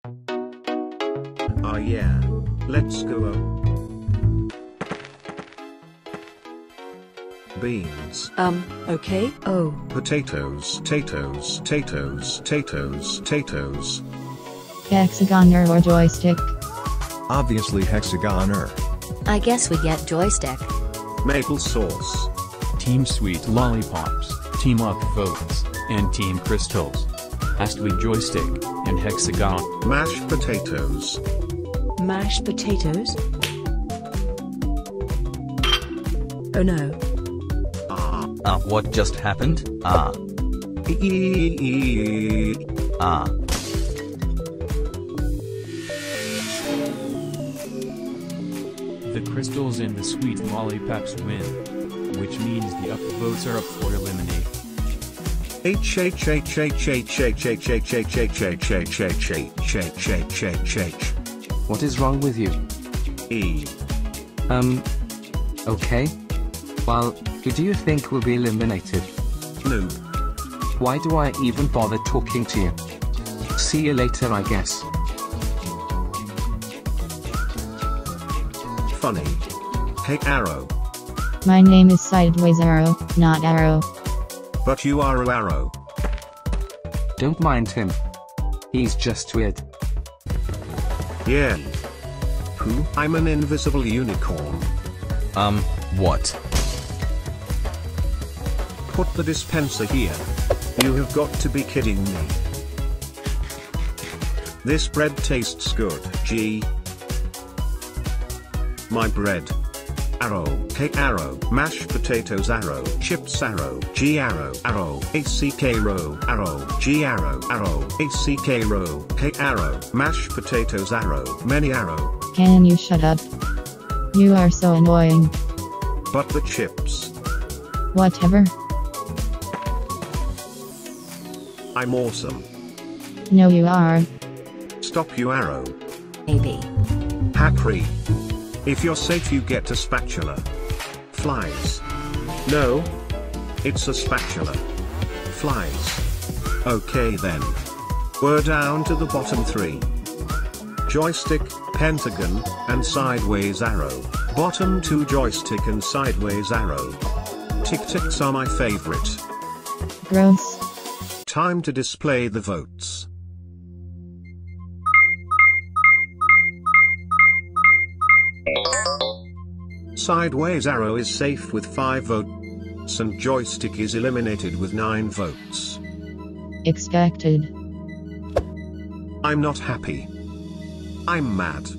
Ah yeah. Let's go. Beans. Okay. Oh. Potatoes. Potatoes. Potatoes. Potatoes. Potatoes. Hexagoner or joystick? Obviously hexagoner. I guess we get joystick. Maple sauce. Team Sweet Lollipops, Team Up Votes, and Team Crystals. Has to be joystick and hexagon. Mashed potatoes. Mashed potatoes? Oh no. What just happened? The Crystals and the Sweet Lollipops win. Which means the up votes are up for eliminate. What is wrong with you? E. Okay. Well, who do you think will be eliminated? Noob. Why do I even bother talking to you? See you later, I guess. Funny. Hey Arrow. My name is Sideways Arrow, not Arrow. But you are a Arrow. Don't mind him. He's just weird. Yeah. Who? I'm an invisible unicorn. What? Put the dispenser here. You have got to be kidding me. This bread tastes good, G. My bread. Arrow, K arrow, mashed potatoes arrow, chips arrow, G arrow, arrow, ACK row, arrow, G arrow, arrow, ACK row, K arrow, mashed potatoes arrow, many arrow. Can you shut up? You are so annoying. But the chips. Whatever. I'm awesome. No you are. Stop you arrow. Maybe. Happy. If you're safe you get a spatula. Flies. No. It's a spatula. Flies. Okay then. We're down to the bottom 3. Joystick, pentagon, and sideways arrow. Bottom 2 joystick and sideways arrow. Tic-tics are my favorite. Gross. Time to display the votes. Sideways arrow is safe with 5 votes and joystick is eliminated with 9 votes. Expected. I'm not happy. I'm mad.